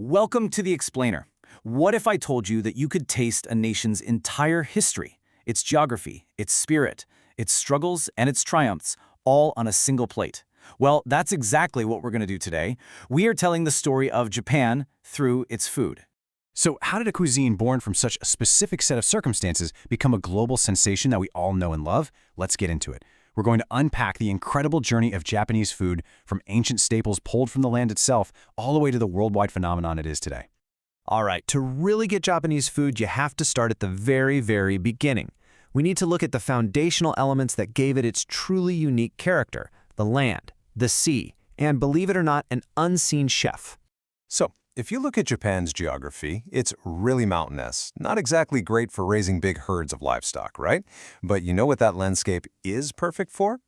Welcome to The Explainer. What if I told you that you could taste a nation's entire history, its geography, its spirit, its struggles, and its triumphs, all on a single plate? Well, that's exactly what we're going to do today. We are telling the story of Japan through its food. So how did a cuisine born from such a specific set of circumstances become a global sensation that we all know and love? Let's get into it. We're going to unpack the incredible journey of Japanese food from ancient staples pulled from the land itself all the way to the worldwide phenomenon it is today. All right, to really get Japanese food, you have to start at the very beginning. We need to look at the foundational elements that gave it its truly unique character: the land, the sea, and believe it or not, an unseen chef. So, if you look at Japan's geography, it's really mountainous. Not exactly great for raising big herds of livestock, right? But you know what that landscape is perfect for?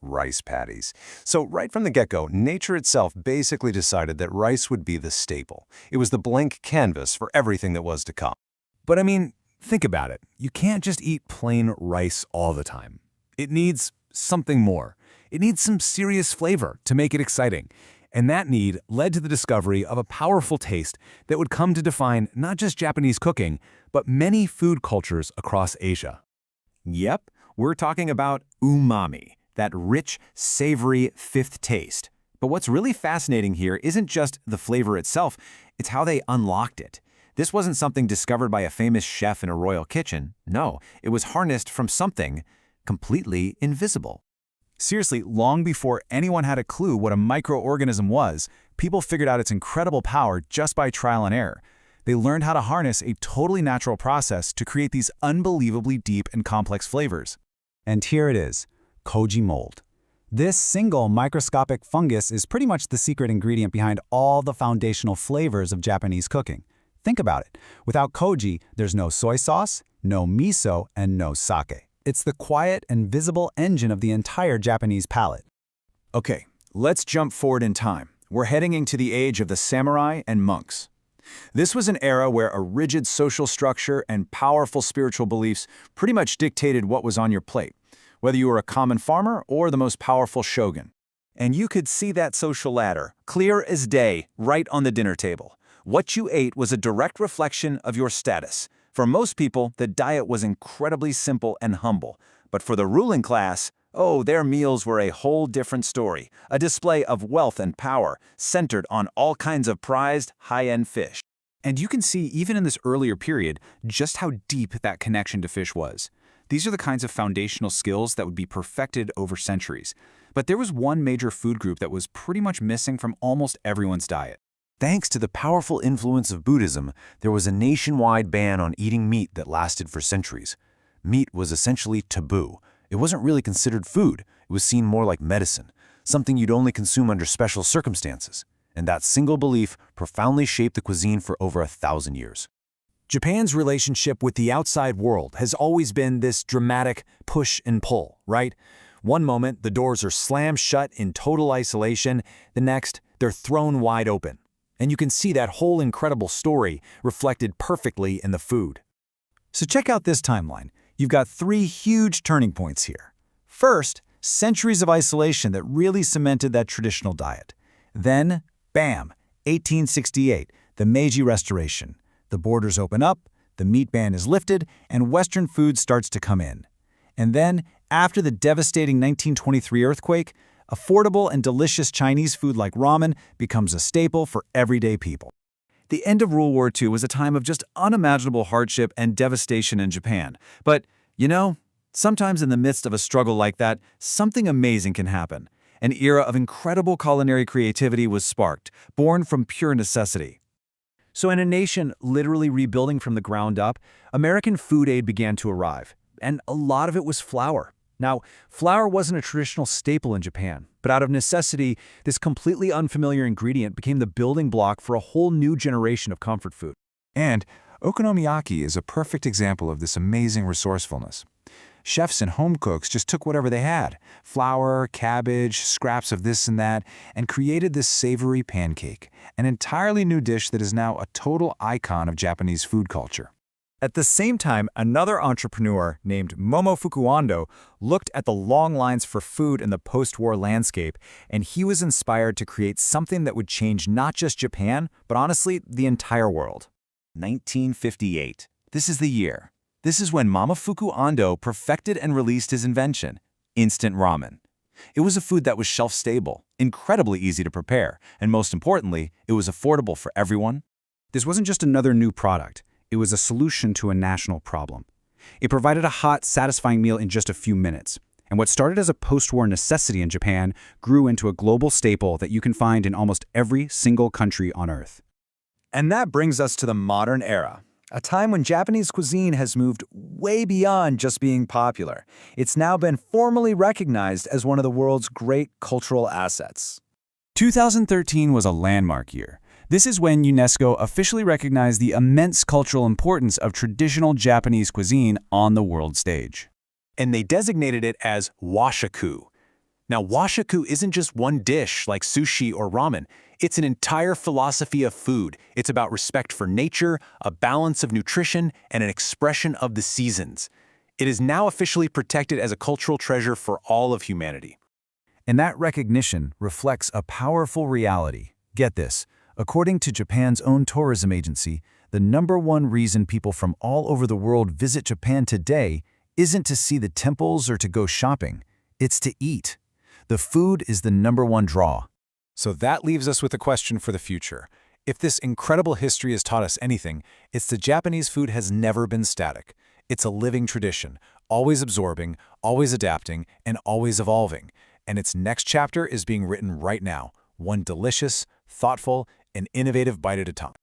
Rice paddies. So right from the get-go, nature itself basically decided that rice would be the staple. It was the blank canvas for everything that was to come. But I mean, think about it. You can't just eat plain rice all the time. It needs something more. It needs some serious flavor to make it exciting. And that need led to the discovery of a powerful taste that would come to define not just Japanese cooking, but many food cultures across Asia. Yep, we're talking about umami, that rich, savory fifth taste. But what's really fascinating here isn't just the flavor itself, it's how they unlocked it. This wasn't something discovered by a famous chef in a royal kitchen. No, it was harnessed from something completely invisible. Seriously, long before anyone had a clue what a microorganism was, people figured out its incredible power just by trial and error. They learned how to harness a totally natural process to create these unbelievably deep and complex flavors. And here it is, koji mold. This single microscopic fungus is pretty much the secret ingredient behind all the foundational flavors of Japanese cooking. Think about it. Without koji, there's no soy sauce, no miso, and no sake. It's the quiet and visible engine of the entire Japanese palate. Okay, let's jump forward in time. We're heading into the age of the samurai and monks. This was an era where a rigid social structure and powerful spiritual beliefs pretty much dictated what was on your plate, whether you were a common farmer or the most powerful shogun. And you could see that social ladder, clear as day, right on the dinner table. What you ate was a direct reflection of your status. For most people, the diet was incredibly simple and humble. But for the ruling class, their meals were a whole different story, a display of wealth and power, centered on all kinds of prized, high-end fish. And you can see, even in this earlier period, just how deep that connection to fish was. These are the kinds of foundational skills that would be perfected over centuries. But there was one major food group that was pretty much missing from almost everyone's diet. Thanks to the powerful influence of Buddhism, there was a nationwide ban on eating meat that lasted for centuries. Meat was essentially taboo. It wasn't really considered food. It was seen more like medicine, something you'd only consume under special circumstances. And that single belief profoundly shaped the cuisine for over 1,000 years. Japan's relationship with the outside world has always been this dramatic push and pull, right? One moment, the doors are slammed shut in total isolation. The next, they're thrown wide open. And you can see that whole incredible story reflected perfectly in the food. So check out this timeline. You've got three huge turning points here. First, centuries of isolation that really cemented that traditional diet. Then, bam, 1868, the Meiji Restoration. The borders open up, the meat ban is lifted, and Western food starts to come in. And then, after the devastating 1923 earthquake, affordable and delicious Chinese food like ramen becomes a staple for everyday people. The end of World War II was a time of just unimaginable hardship and devastation in Japan. But, sometimes in the midst of a struggle like that, something amazing can happen. An era of incredible culinary creativity was sparked, born from pure necessity. So in a nation literally rebuilding from the ground up, American food aid began to arrive. And a lot of it was flour. Now, flour wasn't a traditional staple in Japan, but out of necessity, this completely unfamiliar ingredient became the building block for a whole new generation of comfort food. And Okonomiyaki is a perfect example of this amazing resourcefulness. Chefs and home cooks just took whatever they had, flour, cabbage, scraps of this and that, and created this savory pancake, an entirely new dish that is now a total icon of Japanese food culture. At the same time, another entrepreneur named Momofuku Ando looked at the long lines for food in the post-war landscape, and he was inspired to create something that would change not just Japan, but honestly, the entire world. 1958. This is the year. This is when Momofuku Ando perfected and released his invention, instant ramen. It was a food that was shelf-stable, incredibly easy to prepare, and most importantly, it was affordable for everyone. This wasn't just another new product. It was a solution to a national problem. It provided a hot, satisfying meal in just a few minutes. And what started as a post-war necessity in Japan grew into a global staple that you can find in almost every single country on Earth. And that brings us to the modern era, a time when Japanese cuisine has moved way beyond just being popular. It's now been formally recognized as one of the world's great cultural assets. 2013 was a landmark year. This is when UNESCO officially recognized the immense cultural importance of traditional Japanese cuisine on the world stage. And they designated it as Washoku. Now, Washoku isn't just one dish like sushi or ramen. It's an entire philosophy of food. It's about respect for nature, a balance of nutrition, and an expression of the seasons. It is now officially protected as a cultural treasure for all of humanity. And that recognition reflects a powerful reality. Get this. According to Japan's own tourism agency, the #1 reason people from all over the world visit Japan today isn't to see the temples or to go shopping. It's to eat. The food is the #1 draw. So that leaves us with a question for the future. If this incredible history has taught us anything, it's that Japanese food has never been static. It's a living tradition, always absorbing, always adapting, and always evolving. And its next chapter is being written right now, one delicious, thoughtful, and innovative bite at a time.